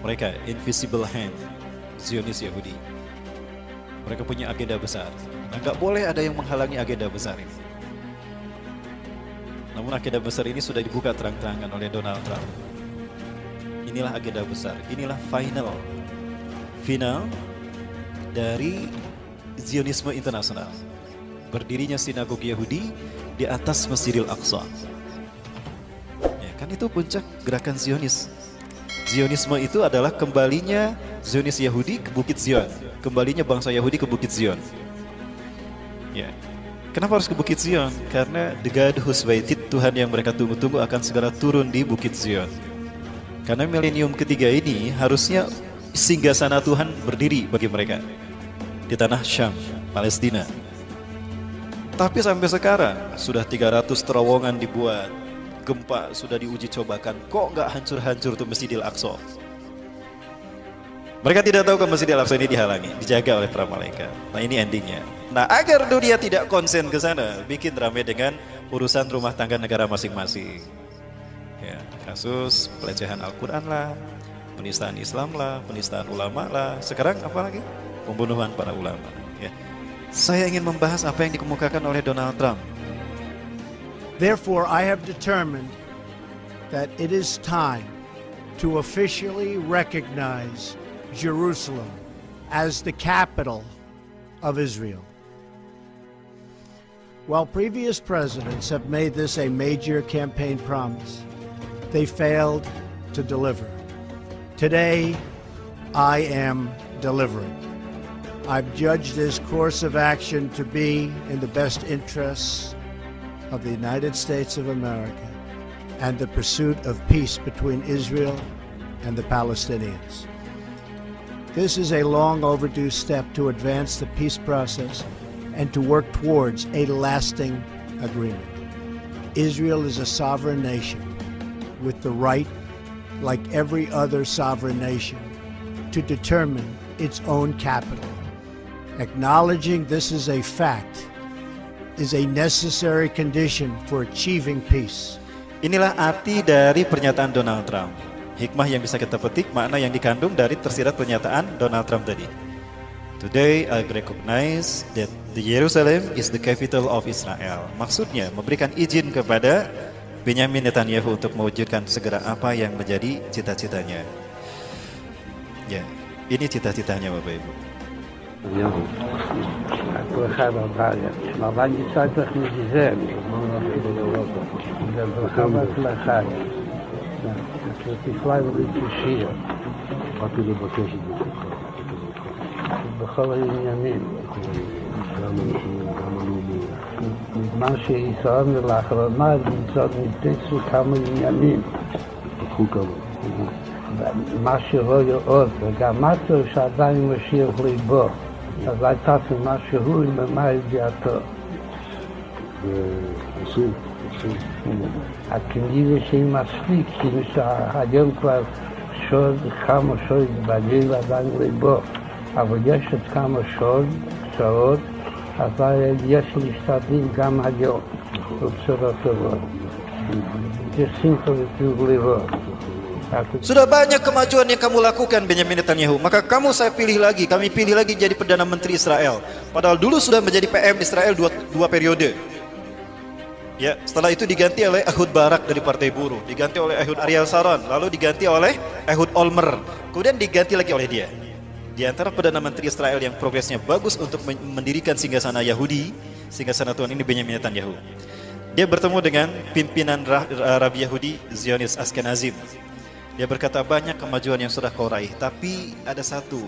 Mereka invisible hand, Zionis Yahudi. Mereka punya agenda besar. Nah, nggak boleh ada yang menghalangi agenda besar ini. Namun agenda besar ini sudah dibuka terang-terangan oleh Donald Trump. Inilah agenda besar, inilah final dari Zionisme internasional. Berdirinya sinagoga Yahudi di atas Masjidil Aqsa. Ya, kan itu puncak gerakan Zionis. Zionisme itu adalah kembalinya Zionis Yahudi ke Bukit Zion, kembalinya bangsa Yahudi ke Bukit Zion. Ya. Kenapa harus ke Bukit Zion? Karena the God who's waited, Tuhan yang mereka tunggu-tunggu akan segera turun di Bukit Zion. Karena milenium ketiga ini harusnya singgasana Tuhan berdiri bagi mereka di tanah Syam, Palestina. Tapi sampai sekarang sudah 300 terowongan dibuat, gempa sudah diuji cobakan, kok nggak hancur-hancur tuh Masjidil Aqsa? Mereka tidak tahu kalau Masjidil Aqsa ini dihalangi, dijaga oleh para malaikat. Nah, ini endingnya. Nah, agar dunia tidak konsen ke sana, bikin ramai dengan urusan rumah tangga negara masing-masing. Ya, kasus pelecehan Al-Quran lah, penistaan Islam lah, penistaan ulama lah. Sekarang apa lagi? Pembunuhan para ulama. Ya. Saya ingin membahas apa yang dikemukakan oleh Donald Trump. Therefore, I have determined that it is time to officially recognize Jerusalem as the capital of Israel. While previous presidents have made this a major campaign promise, they failed to deliver. Today, I am delivering. I've judged this course of action to be in the best interests of the United States of America and the pursuit of peace between Israel and the Palestinians. This is a long overdue step to advance the peace process and to work towards a lasting agreement. Israel is a sovereign nation with the right, like every other sovereign nation, to determine its own capital. Acknowledging this is a fact is a necessary condition for achieving peace. Inilah arti dari pernyataan Donald Trump. Hikmah yang bisa kita petik, makna yang dikandung dari tersirat pernyataan Donald Trump tadi. Today I recognize that the Jerusalem is the capital of Israel. Maksudnya memberikan izin kepada Benyamin Netanyahu untuk mewujudkan segera apa yang menjadi cita-citanya. Ya, ini cita-citanya Bapak Ibu. כל אחד אבל מצד צריך מזיזל וברכה והצלחה תפלא ולתושיע באתי לבקש את זה בכל העניינים גם האישיים, גם הלאומיים בזמן שישראל לאחרונה נתפסו כמה עניינים פתחו כמה מה שרואה עוד וגם משהו שעדיין משיח ליבו אז הייתה מה שהוא מה ידיעתו. ועושים. הכנראה שהיא מספיק, כאילו שהיום כבר כמה שוד בגיל עדיין ליבו, אבל יש עוד כמה שעות, אז יש להשתדל גם היום, בבשורות טובות. יש שמחה וטוב ליבו. Sudah banyak kemajuan yang kamu lakukan Benyamin Netanyahu, maka kami pilih lagi jadi Perdana Menteri Israel. Padahal dulu sudah menjadi PM Israel dua periode. Ya, setelah itu diganti oleh Ehud Barak dari Partai Buruh, diganti oleh Ehud Ariel Sharon, lalu diganti oleh Ehud Olmert, kemudian diganti lagi oleh dia. Di antara Perdana Menteri Israel yang progresnya bagus untuk mendirikan singgasana Yahudi, singgasana Tuhan ini Benyamin Netanyahu. Dia bertemu dengan pimpinan Rabi Yahudi Zionis Ashkenazim. Dia berkata banyak kemajuan yang sudah kau raih, tapi ada satu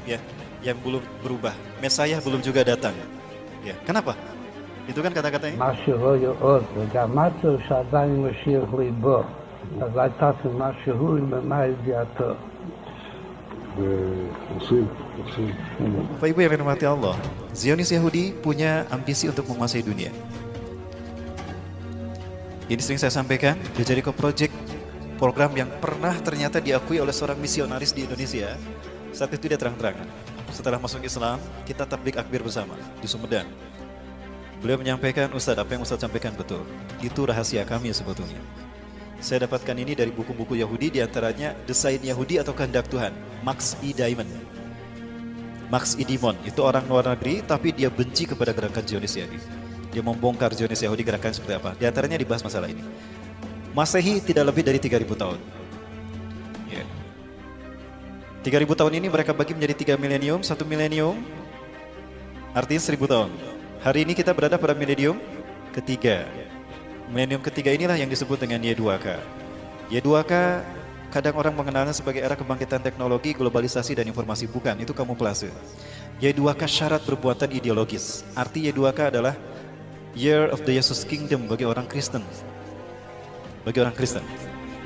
ya yang belum berubah. Mesayah belum juga datang. Ya, kenapa? Itu kan kata-katanya. משהו עוד, וגם משהו שעדיין משיח ליבו, אז הייתה משהו מה ידיעתו. ועושים. Bapak Ibu yang dirahmati Allah, Zionis Yahudi punya ambisi untuk menguasai dunia. Ini sering saya sampaikan, di Jericho Project, program yang pernah ternyata diakui oleh seorang misionaris di Indonesia. Saat itu dia terang-terangan, setelah masuk Islam, kita tablik akbir bersama di Sumedang. Beliau menyampaikan, Ustadz, apa yang Ustadz sampaikan betul. Itu rahasia kami sebetulnya. Saya dapatkan ini dari buku-buku Yahudi, diantaranya Desain Yahudi atau Kehendak Tuhan, Max E. Diamond. Max E. Diamond itu orang luar negeri, tapi dia benci kepada gerakan Zionis Yahudi. Dia membongkar Zionis Yahudi gerakan seperti apa. Di antaranya dibahas masalah ini. Masehi tidak lebih dari 3.000 tahun. 3.000 tahun ini mereka bagi menjadi 3 milenium, 1 milenium artinya 1.000 tahun. Hari ini kita berada pada milenium ketiga. Milenium ketiga inilah yang disebut dengan Y2K. Y2K kadang orang mengenalnya sebagai era kebangkitan teknologi, globalisasi dan informasi. Bukan, itu kamuflase. Y2K syarat perbuatan ideologis. Arti Y2K adalah Year of the Jesus Kingdom bagi orang Kristen. Bagi orang Kristen.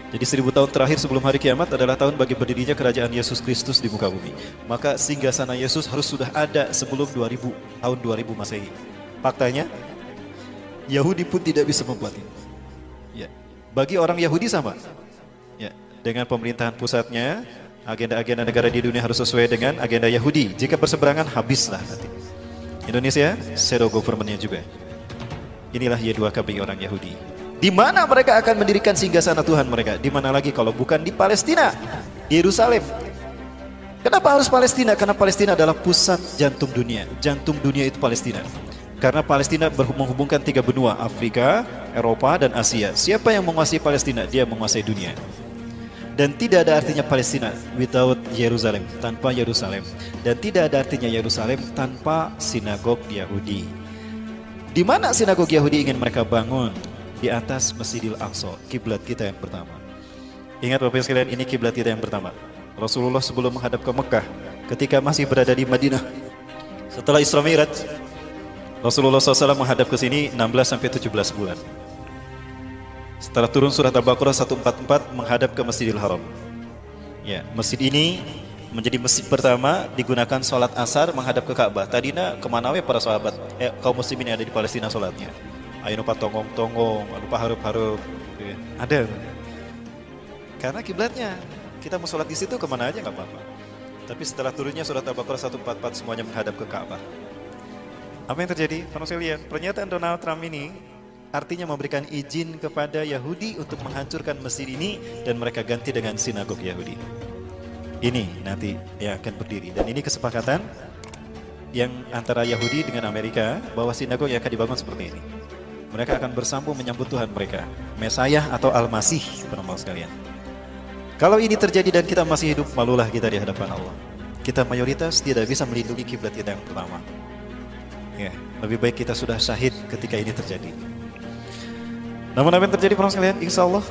Jadi 1.000 tahun terakhir sebelum hari kiamat adalah tahun bagi berdirinya kerajaan Yesus Kristus di muka bumi. Maka singgasana Yesus harus sudah ada sebelum tahun 2000 Masehi. Faktanya, Yahudi pun tidak bisa membuat ini. Ya. Bagi orang Yahudi sama. Ya. Dengan pemerintahan pusatnya, agenda-agenda negara di dunia harus sesuai dengan agenda Yahudi. Jika berseberangan, habislah nanti. Indonesia, shadow government-nya juga. Inilah Y2K bagi orang Yahudi. Di mana mereka akan mendirikan singgasana Tuhan mereka? Di mana lagi kalau bukan di Palestina, di Yerusalem. Kenapa harus Palestina? Karena Palestina adalah pusat jantung dunia. Jantung dunia itu Palestina. Karena Palestina menghubungkan 3 benua, Afrika, Eropa, dan Asia. Siapa yang menguasai Palestina? Dia menguasai dunia. Dan tidak ada artinya Palestina without Yerusalem, tanpa Yerusalem. Dan tidak ada artinya Yerusalem tanpa sinagog Yahudi. Di mana sinagog Yahudi ingin mereka bangun? Di atas Masjidil Aqsa, kiblat kita yang pertama. Ingat Bapak sekalian, ini kiblat kita yang pertama. Rasulullah sebelum menghadap ke Mekah, ketika masih berada di Madinah, setelah Isra Mi'raj, Rasulullah SAW menghadap ke sini 16-17 bulan. Setelah turun surat Al-Baqarah 144 menghadap ke Masjidil Haram. Ya, masjid ini menjadi masjid pertama digunakan sholat asar menghadap ke Ka'bah. Tadinya kemana we para sahabat, kaum muslimin yang ada di Palestina sholatnya? Ayo lupa tonggong-tonggong, lupa harup-harup, gitu ya. Ada. Karena kiblatnya, kita mau sholat di situ kemana aja nggak apa-apa. Tapi setelah turunnya surat Al-Baqarah 144 semuanya menghadap ke Ka'bah. Apa yang terjadi? Kalau saya lihat pernyataan Donald Trump ini artinya memberikan izin kepada Yahudi untuk menghancurkan masjid ini dan mereka ganti dengan sinagog Yahudi. Ini nanti yang akan berdiri dan ini kesepakatan yang antara Yahudi dengan Amerika bahwa sinagog yang akan dibangun seperti ini. Mereka akan bersambung menyambut Tuhan mereka, Mesayah atau Al-Masih, teman-teman sekalian. Kalau ini terjadi dan kita masih hidup, malulah kita di hadapan Allah. Kita mayoritas tidak bisa melindungi kiblat kita yang pertama. Ya, lebih baik kita sudah syahid ketika ini terjadi. Namun apa yang terjadi, teman-teman sekalian? Insya Allah,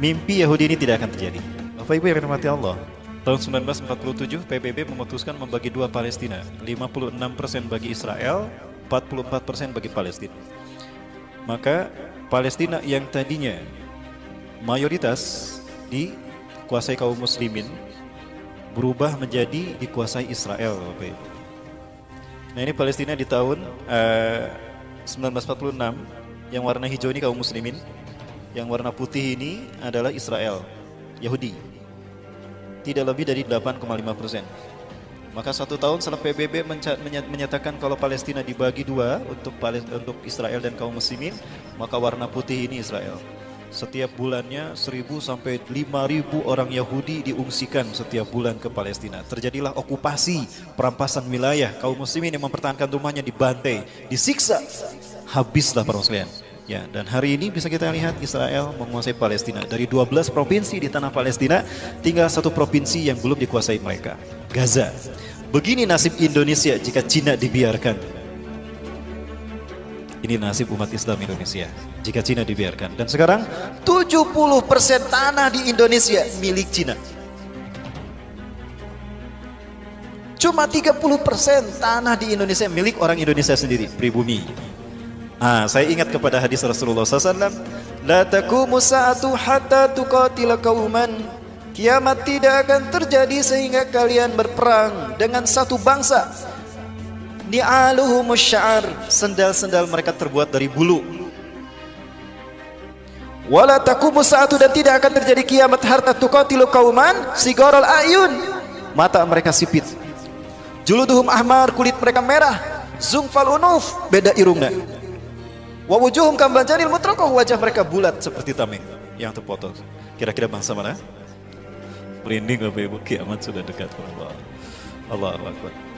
mimpi Yahudi ini tidak akan terjadi. Bapak Ibu yang dirahmati Allah, tahun 1947 PBB memutuskan membagi dua Palestina, 56% bagi Israel, 44% bagi Palestina. Maka Palestina yang tadinya mayoritas dikuasai kaum muslimin berubah menjadi dikuasai Israel. Nah ini Palestina di tahun 1946, yang warna hijau ini kaum muslimin, yang warna putih ini adalah Israel, Yahudi. Tidak lebih dari 8,5%. Maka 1 tahun setelah PBB menyatakan kalau Palestina dibagi dua untuk Israel dan kaum muslimin, maka warna putih ini Israel. Setiap bulannya 1.000 sampai 5.000 orang Yahudi diungsikan setiap bulan ke Palestina. Terjadilah okupasi, perampasan wilayah. Kaum muslimin yang mempertahankan rumahnya dibantai, disiksa. Habislah para muslimin. Ya, dan hari ini bisa kita lihat Israel menguasai Palestina. Dari 12 provinsi di tanah Palestina, tinggal 1 provinsi yang belum dikuasai mereka, Gaza. Begini nasib Indonesia jika Cina dibiarkan. Ini nasib umat Islam Indonesia jika Cina dibiarkan. Dan sekarang 70% tanah di Indonesia milik Cina. Cuma 30% tanah di Indonesia milik orang Indonesia sendiri, pribumi. Saya ingat kepada hadis Rasulullah SAW, la taqumu sa'atu hatta tuqatila qauman. Kiamat tidak akan terjadi sehingga kalian berperang dengan satu bangsa. Ni'aluhumus sya'ar, sendal-sendal mereka terbuat dari bulu. Wala taqumu sa'atu, dan tidak akan terjadi kiamat hatta tuqatilu qauman sigaral ayun, mata mereka sipit. Juluduhum ahmar, kulit mereka merah. Zungfal unuf, beda irungna. Wa wujuhum kambanjanil mutraqah, wajah mereka bulat seperti tameng. yang terpotong. Kira-kira bangsa mana? Merinding Bapak Ibu, kiamat sudah dekat. Allah Akbar.